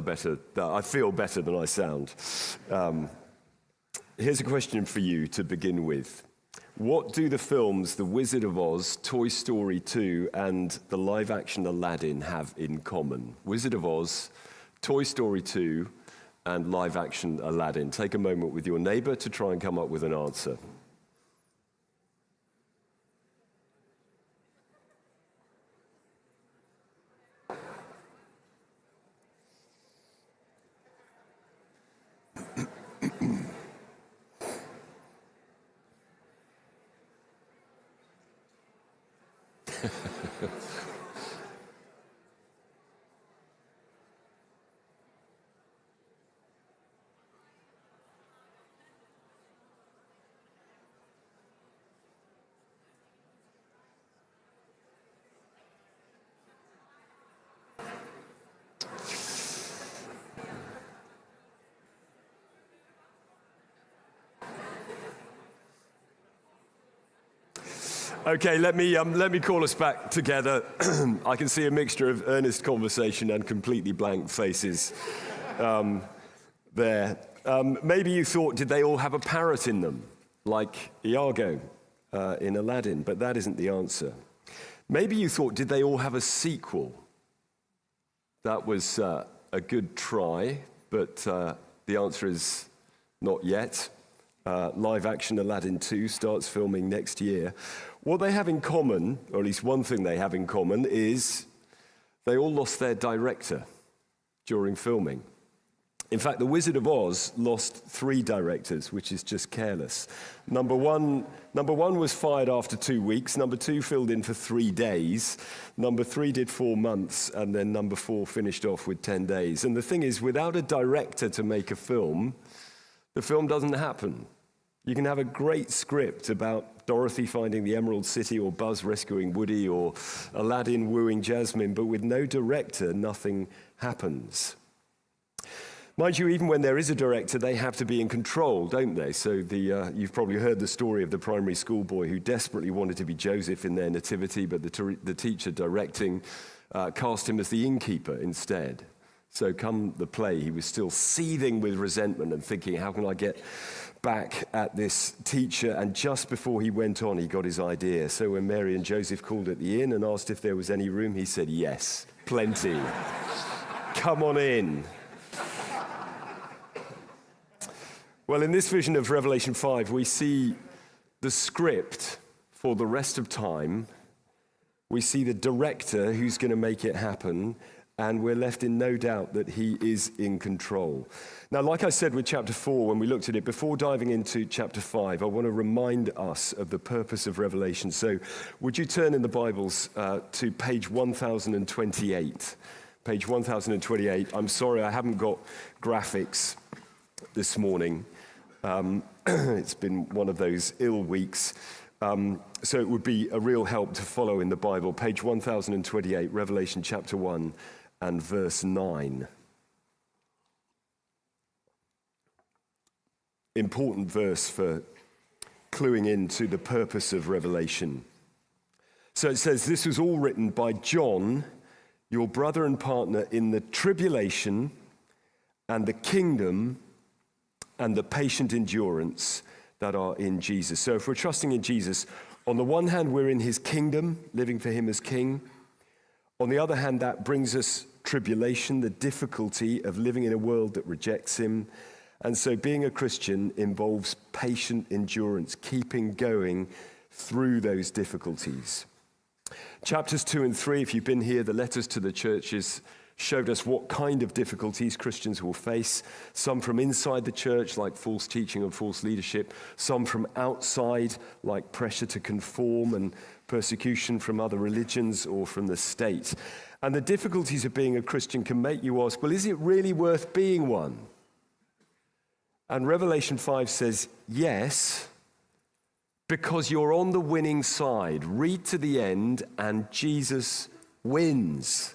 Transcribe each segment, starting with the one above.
better. I feel better than I sound. Here's a question for you to begin with. What do the films The Wizard of Oz, Toy Story 2, and the live-action Aladdin have in common? Wizard of Oz, Toy Story 2, and live-action Aladdin. Take a moment with your neighbor to try and come up with an answer. Okay, let me call us back together. I can see a mixture of earnest conversation and completely blank faces there. Maybe you thought, did they all have a parrot in them, like Iago in Aladdin? But that isn't the answer. Maybe you thought, did they all have a sequel? That was a good try, but the answer is not yet. Live-action Aladdin 2 starts filming next year. What they have in common, or at least one thing they have in common, is they all lost their director during filming. In fact, The Wizard of Oz lost 3 directors, which is just careless. Number one was fired after 2 weeks. Number 2 filled in for 3 days. Number 3 did 4 months, and then number 4 finished off with 10 days. And the thing is, without a director to make a film, the film doesn't happen. You can have a great script about Dorothy finding the Emerald City, or Buzz rescuing Woody, or Aladdin wooing Jesmond, but with no director, nothing happens. Mind you, even when there is a director, they have to be in control, don't they? So you've probably heard the story of the primary school boy who desperately wanted to be Joseph in their nativity, but the teacher directing cast him as the innkeeper instead. So come the play, he was still seething with resentment and thinking, how can I get back at this teacher? And just before he went on, he got his idea. So when Mary and Joseph called at the inn and asked if there was any room, he said, yes, plenty. Come on in. Well, in this vision of Revelation 5, we see the script for the rest of time. We see the director who's going to make it happen, and we're left in no doubt that he is in control. Now, like I said with chapter 4, when we looked at it, before diving into chapter 5, I want to remind us of the purpose of Revelation. So would you turn in the Bibles to page 1028? Page 1028. I'm sorry, I haven't got graphics this morning. It's been one of those ill weeks. So it would be a real help to follow in the Bible. Page 1028, Revelation chapter 1 and verse 9. Important verse for cluing into the purpose of Revelation. So it says, this was all written by John, your brother and partner in the tribulation and the kingdom and the patient endurance that are in Jesus. So if we're trusting in Jesus, on the one hand, we're in his kingdom, living for him as king. On the other hand, that brings us tribulation, the difficulty of living in a world that rejects him. And so being a Christian involves patient endurance, keeping going through those difficulties. Chapters 2 and 3, if you've been here, the letters to the churches showed us what kind of difficulties Christians will face. Some from inside the church, like false teaching and false leadership. Some from outside, like pressure to conform and persecution from other religions or from the state. And the difficulties of being a Christian can make you ask, well, is it really worth being one? And Revelation 5 says, yes, because you're on the winning side. Read to the end, and Jesus wins.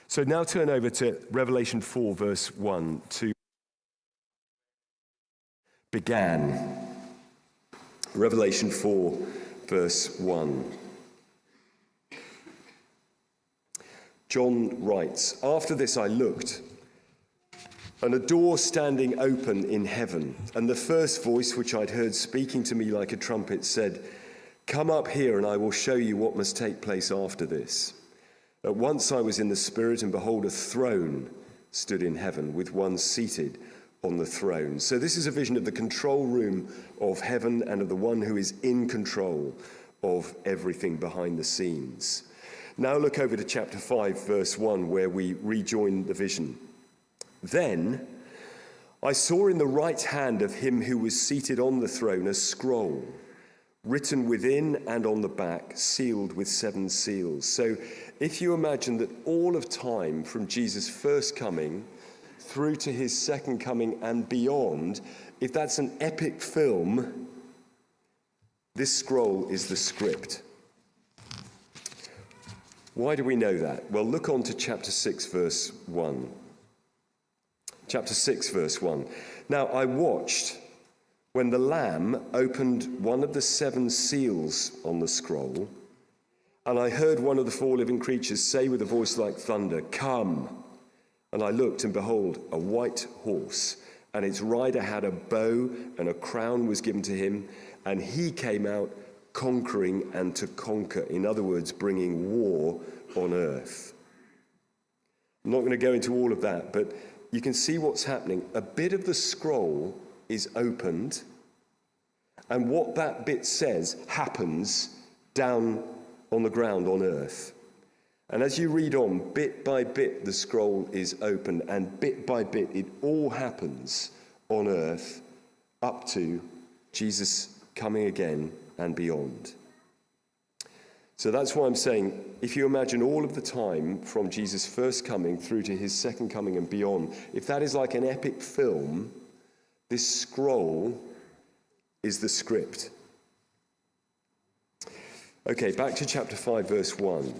So now turn over to Revelation 4, verse 1 to began. Revelation 4, verse 1. John writes, "After this I looked, and a door standing open in heaven, and the first voice which I'd heard speaking to me like a trumpet said, 'Come up here and I will show you what must take place after this.' At once I was in the Spirit, and behold, a throne stood in heaven with one seated on the throne." So this is a vision of the control room of heaven and of the one who is in control of everything behind the scenes. Now look over to chapter 5, verse 1, where we rejoin the vision. "Then I saw in the right hand of him who was seated on the throne a scroll, written within and on the back, sealed with 7 seals." So if you imagine that all of time from Jesus' first coming through to his second coming and beyond, if that's an epic film, this scroll is the script. Why do we know that? Well, look on to chapter 6, verse 1. Chapter 6, verse 1. "Now I watched when the Lamb opened one of the 7 seals on the scroll, and I heard one of the 4 living creatures say with a voice like thunder, 'Come!' And I looked, and behold, a white horse, and its rider had a bow, and a crown was given to him, and he came out conquering and to conquer." In other words, bringing war on earth. I'm not going to go into all of that, but you can see what's happening. A bit of the scroll is opened, and what that bit says happens down on the ground on earth. And as you read on, bit by bit the scroll is opened, and bit by bit it all happens on earth up to Jesus coming again and beyond. So that's why I'm saying, if you imagine all of the time from Jesus' first coming through to his second coming and beyond, if that is like an epic film, this scroll is the script. Okay, back to chapter 5, verse 1.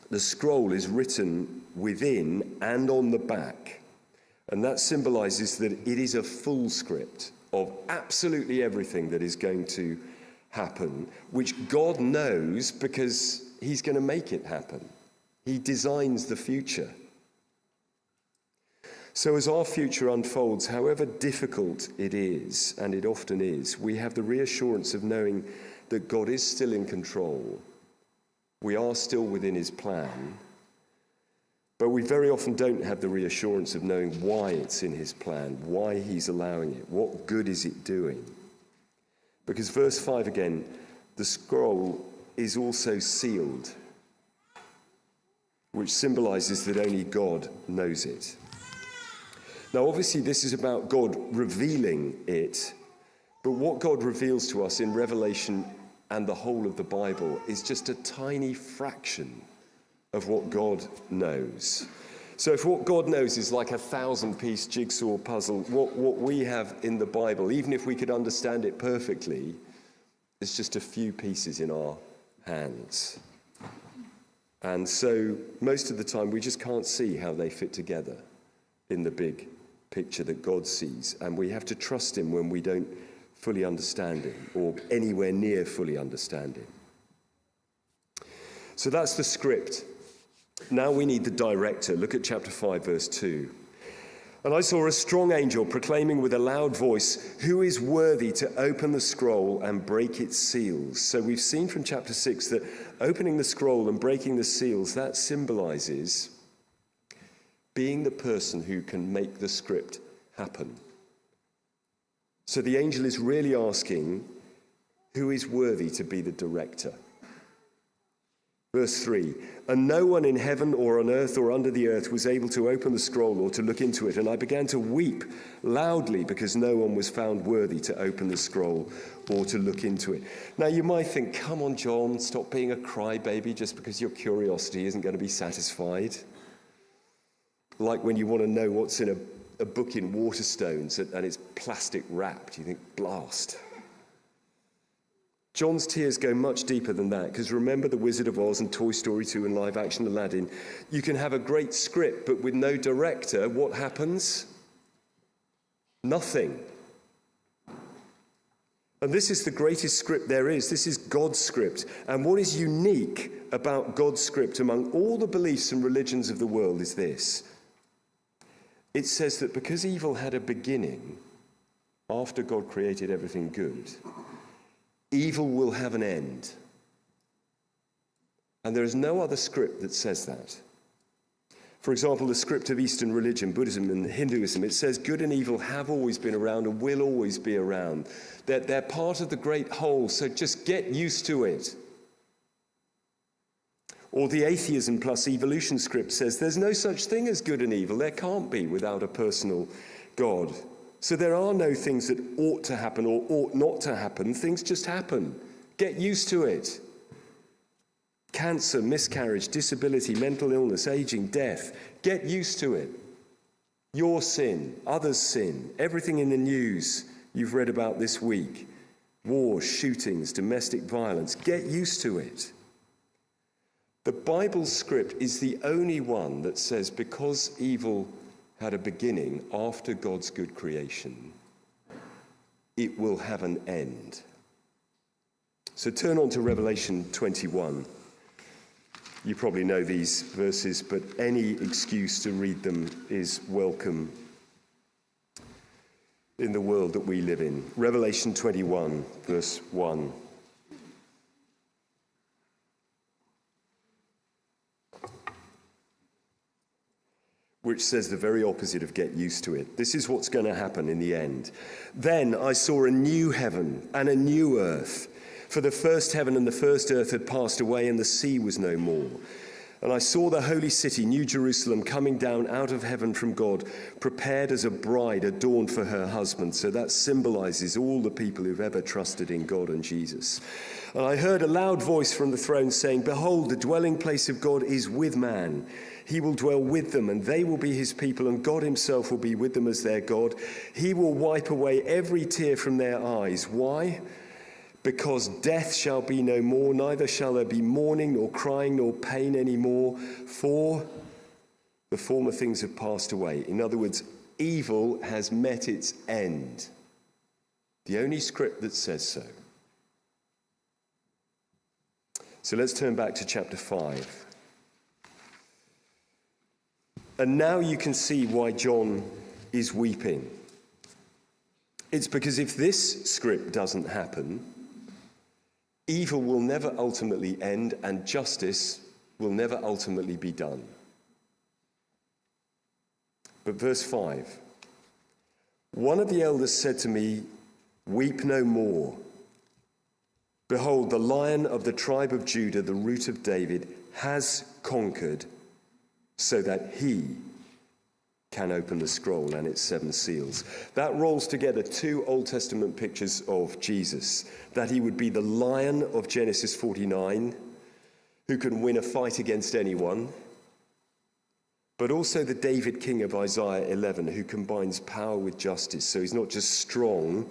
The scroll is written within and on the back, and that symbolizes that it is a full script of absolutely everything that is going to happen, which God knows because he's going to make it happen. He designs the future. So as our future unfolds, however difficult it is, and it often is, we have the reassurance of knowing that God is still in control. We are still within his plan, but we very often don't have the reassurance of knowing why it's in his plan, why he's allowing it, what good is it doing. Because verse 5 again, the scroll is also sealed, which symbolizes that only God knows it. Now, obviously, this is about God revealing it, but what God reveals to us in Revelation and the whole of the Bible is just a tiny fraction of what God knows. So if what God knows is like a 1,000-piece jigsaw puzzle, what we have in the Bible, even if we could understand it perfectly, is just a few pieces in our hands. And so most of the time we just can't see how they fit together in the big picture that God sees. And we have to trust him when we don't fully understand him or anywhere near fully understand him. So that's the script. Now we need the director. Look at chapter 5, verse 2. "And I saw a strong angel proclaiming with a loud voice, 'Who is worthy to open the scroll and break its seals?'" So we've seen from chapter 6 that opening the scroll and breaking the seals, that symbolizes being the person who can make the script happen. So the angel is really asking, who is worthy to be the director? Verse 3, "And no one in heaven or on earth or under the earth was able to open the scroll or to look into it. And I began to weep loudly because no one was found worthy to open the scroll or to look into it." Now you might think, come on, John, stop being a crybaby just because your curiosity isn't going to be satisfied. Like when you want to know what's in a book in Waterstones and it's plastic wrapped, you think, blast. John's tears go much deeper than that, because remember The Wizard of Oz and Toy Story 2 and live action Aladdin. You can have a great script, but with no director, what happens? Nothing. And this is the greatest script there is. This is God's script. And what is unique about God's script among all the beliefs and religions of the world is this. It says that because evil had a beginning after God created everything good, evil will have an end. And there is no other script that says that. For example, the script of Eastern religion, Buddhism and Hinduism, it says good and evil have always been around and will always be around. They're part of the great whole, so just get used to it. Or the atheism plus evolution script says there's no such thing as good and evil. There can't be without a personal God. So there are no things that ought to happen or ought not to happen. Things just happen. Get used to it. Cancer, miscarriage, disability, mental illness, aging, death. Get used to it. Your sin, others' sin, everything in the news you've read about this week. Wars, shootings, domestic violence. Get used to it. The Bible's script is the only one that says because evil had a beginning after God's good creation, it will have an end. So turn on to Revelation 21. You probably know these verses, but any excuse to read them is welcome in the world that we live in. Revelation 21, verse 1. Which says the very opposite of get used to it. This is what's going to happen in the end. Then I saw a new heaven and a new earth. For the first heaven and the first earth had passed away, and the sea was no more. And I saw the holy city, New Jerusalem, coming down out of heaven from God, prepared as a bride adorned for her husband. So that symbolizes all the people who've ever trusted in God and Jesus. And I heard a loud voice from the throne saying, "Behold, the dwelling place of God is with man. He will dwell with them, and they will be his people, and God himself will be with them as their God. He will wipe away every tear from their eyes." Why? Because death shall be no more, neither shall there be mourning, nor crying, nor pain anymore, for the former things have passed away. In other words, evil has met its end. The only script that says so. So let's turn back to chapter 5. And now you can see why John is weeping. It's because if this script doesn't happen, evil will never ultimately end and justice will never ultimately be done. But verse 5, one of the elders said to me, "Weep no more. Behold, the Lion of the tribe of Judah, the Root of David, has conquered, so that he can open the scroll and its 7 seals." That rolls together 2 Old Testament pictures of Jesus, that he would be the Lion of Genesis 49, who can win a fight against anyone, but also the David King of Isaiah 11, who combines power with justice. So he's not just strong,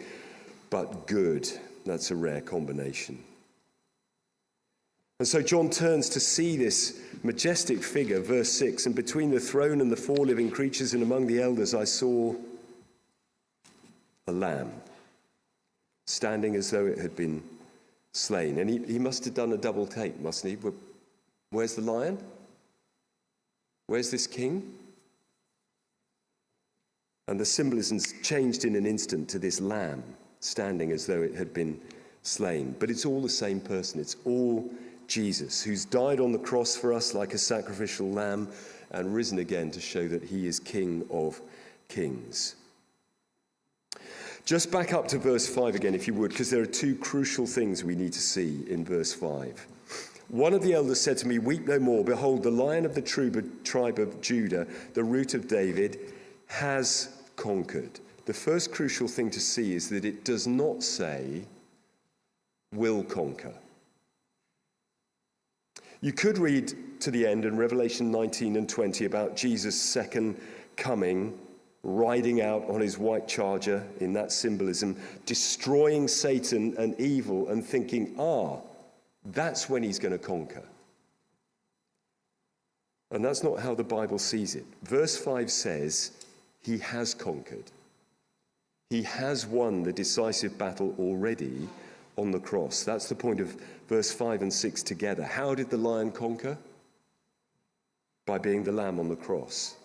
but good. That's a rare combination. And so John turns to see this majestic figure, verse 6, "And between the throne and the 4 living creatures and among the elders I saw a lamb, standing as though it had been slain." And he must have done a double take, mustn't he? Where's the lion? Where's this king? And the symbolism's changed in an instant to this lamb, standing as though it had been slain. But it's all the same person. It's all Jesus, who's died on the cross for us like a sacrificial lamb and risen again to show that he is King of Kings. Just back up to verse 5 again, if you would, because there are 2 crucial things we need to see in verse 5. One of the elders said to me, "Weep no more. Behold, the Lion of the tribe of Judah, the Root of David, has conquered." The first crucial thing to see is that it does not say will conquer. You could read to the end in Revelation 19 and 20 about Jesus' second coming, riding out on his white charger in that symbolism, destroying Satan and evil, and thinking, that's when he's going to conquer. And that's not how the Bible sees it. Verse 5 says he has conquered. He has won the decisive battle already on the cross. That's the point of verse 5 and 6 together. How did the lion conquer? By being the lamb on the cross.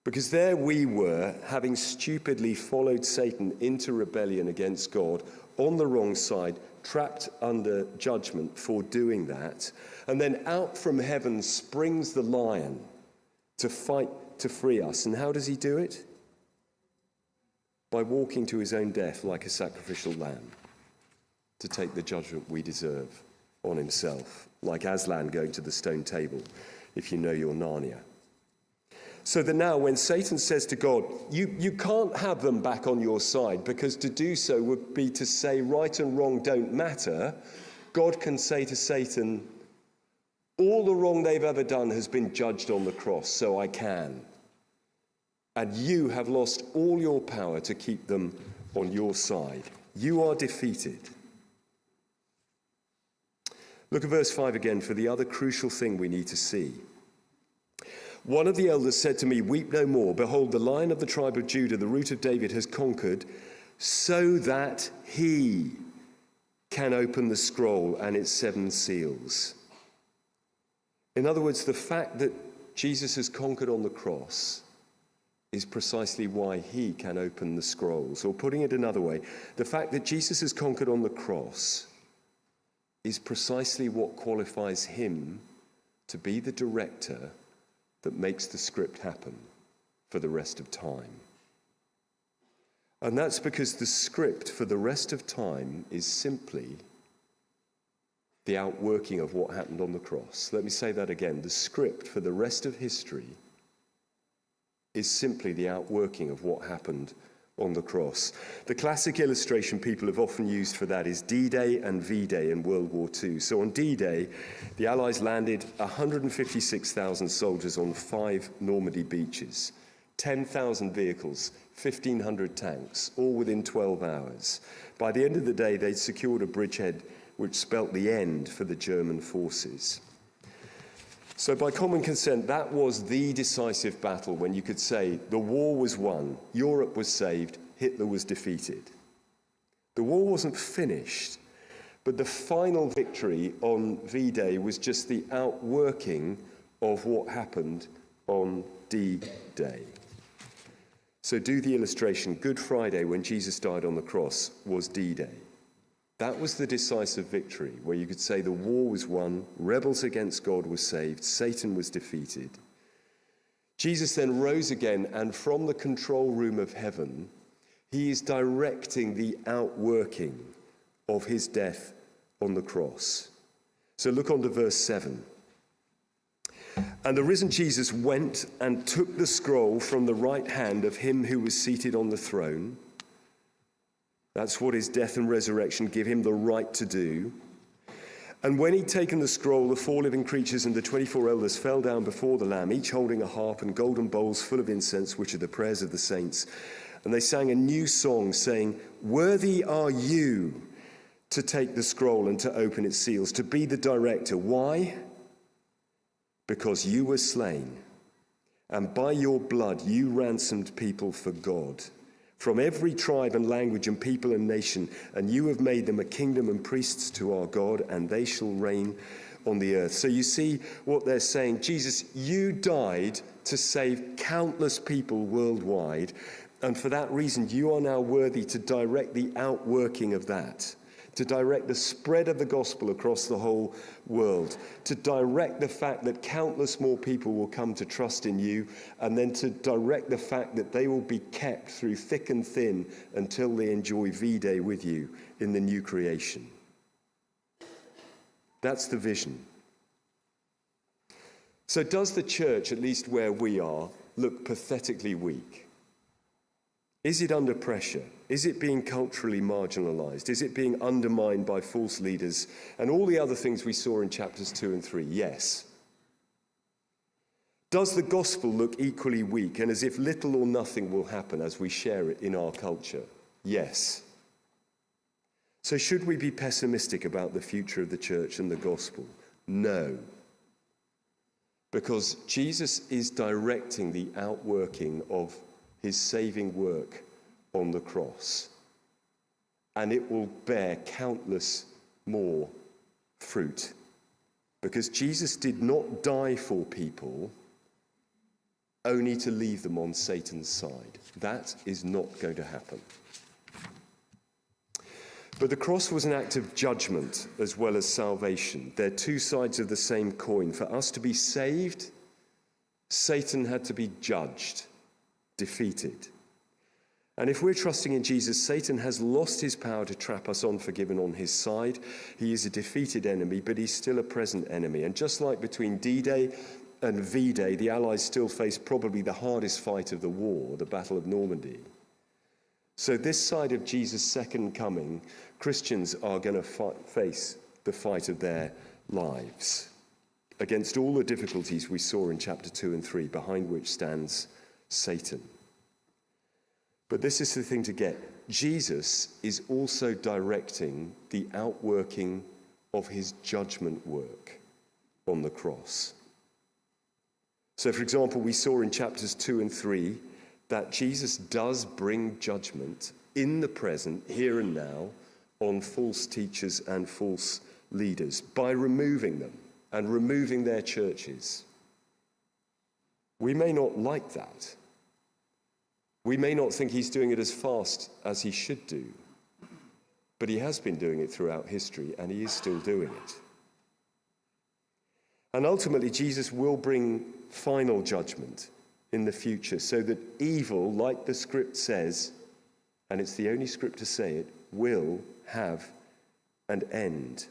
Because there we were, having stupidly followed Satan into rebellion against God, on the wrong side, trapped under judgment for doing that. And then out from heaven springs the lion to fight to free us. And how does he do it? By walking to his own death like a sacrificial lamb, to take the judgment we deserve on himself, like Aslan going to the stone table, if you know your Narnia. So that now when Satan says to God, you can't have them back on your side, because to do so would be to say right and wrong don't matter, God can say to Satan, all the wrong they've ever done has been judged on the cross, so I can. And you have lost all your power to keep them on your side. You are defeated. Look at verse 5 again for the other crucial thing we need to see. One of the elders said to me, weep no more. Behold, the Lion of the tribe of Judah, the Root of David, has conquered, so that he can open the scroll and its 7 seals. In other words, the fact that Jesus has conquered on the cross is precisely why he can open the scrolls. Or putting it another way, the fact that Jesus has conquered on the cross is precisely what qualifies him to be the director that makes the script happen for the rest of time. And that's because the script for the rest of time is simply the outworking of what happened on the cross. Let me say that again. The script for the rest of history is simply the outworking of what happened on the cross. The classic illustration people have often used for that is D-Day and V-Day in World War II. So on D-Day, the Allies landed 156,000 soldiers on 5 Normandy beaches, 10,000 vehicles, 1,500 tanks, all within 12 hours. By the end of the day, they'd secured a bridgehead which spelt the end for the German forces. So by common consent, that was the decisive battle when you could say the war was won, Europe was saved, Hitler was defeated. The war wasn't finished, but the final victory on V-Day was just the outworking of what happened on D-Day. So do the illustration. Good Friday, when Jesus died on the cross, was D-Day. That was the decisive victory, where you could say the war was won, rebels against God were saved, Satan was defeated. Jesus then rose again, and from the control room of heaven, he is directing the outworking of his death on the cross. So look on to verse 7. And the risen Jesus went and took the scroll from the right hand of him who was seated on the throne. That's what his death and resurrection give him the right to do. And when he'd taken the scroll, the 4 living creatures and the 24 elders fell down before the Lamb, each holding a harp and golden bowls full of incense, which are the prayers of the saints. And they sang a new song, saying, worthy are you to take the scroll and to open its seals, to be the director. Why? Because you were slain, and by your blood you ransomed people for God, from every tribe and language and people and nation, and you have made them a kingdom and priests to our God, and they shall reign on the earth. So you see what they're saying. Jesus, you died to save countless people worldwide, and for that reason you are now worthy to direct the outworking of that, to direct the spread of the gospel across the whole world, to direct the fact that countless more people will come to trust in you, and then to direct the fact that they will be kept through thick and thin until they enjoy V-Day with you in the new creation. That's the vision. So does the church, at least where we are, look pathetically weak? Is it under pressure? Is it being culturally marginalized? Is it being undermined by false leaders and all the other things we saw in chapters 2 and 3? Yes. Does the gospel look equally weak and as if little or nothing will happen as we share it in our culture? Yes. So should we be pessimistic about the future of the church and the gospel? No. Because Jesus is directing the outworking of his saving work on the cross. and it will bear countless more fruit. Because Jesus did not die for people only to leave them on Satan's side. That is not going to happen. But the cross was an act of judgment as well as salvation. They're two sides of the same coin. For us to be saved, Satan had to be judged, defeated. And if we're trusting in Jesus, Satan has lost his power to trap us unforgiven on his side. He is a defeated enemy, but he's still a present enemy. And just like between D-Day and V-Day, the Allies still face probably the hardest fight of the war, the Battle of Normandy. So this side of Jesus' second coming, Christians are going to face the fight of their lives against all the difficulties we saw in chapter 2 and 3, behind which stands Satan. But this is the thing to get. Jesus is also directing the outworking of his judgment work on the cross. So, for example, we saw in chapters 2 and 3 that Jesus does bring judgment in the present, here and now, on false teachers and false leaders by removing them and removing their churches. We may not like that. We may not think he's doing it as fast as he should do, but he has been doing it throughout history, and he is still doing it. And ultimately, Jesus will bring final judgment in the future so that evil, like the script says, and it's the only script to say it, will have an end.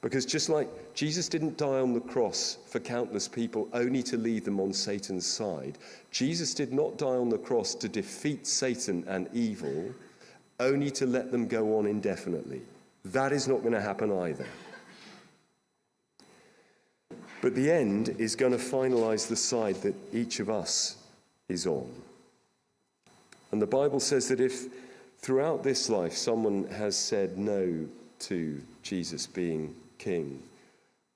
Because just like Jesus didn't die on the cross for countless people only to leave them on Satan's side, Jesus did not die on the cross to defeat Satan and evil only to let them go on indefinitely. That is not going to happen either. But the end is going to finalize the side that each of us is on. And the Bible says that if throughout this life someone has said no to Jesus being king,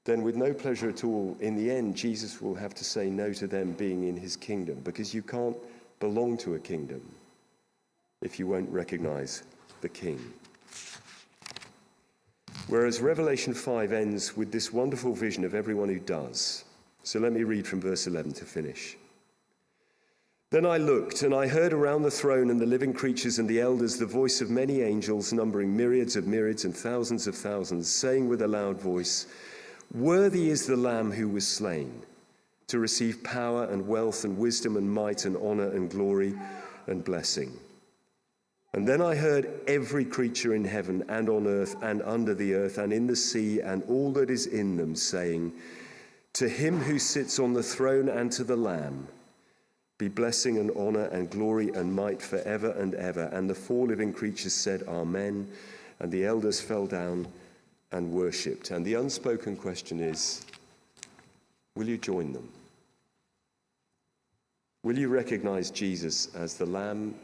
then with no pleasure at all, in the end, Jesus will have to say no to them being in his kingdom, because you can't belong to a kingdom if you won't recognize the king. Whereas Revelation 5 ends with this wonderful vision of everyone who does. So let me read from verse 11 to finish. Then I looked, and I heard around the throne and the living creatures and the elders the voice of many angels, numbering myriads of myriads and thousands of thousands, saying with a loud voice, "Worthy is the Lamb who was slain, to receive power and wealth and wisdom and might and honor and glory and blessing." And then I heard every creature in heaven and on earth and under the earth and in the sea and all that is in them, saying, "To him who sits on the throne and to the Lamb be blessing and honor and glory and might forever and ever." And the four living creatures said, "Amen." And the elders fell down and worshipped. And the unspoken question is, will you join them? Will you recognize Jesus as the Lamb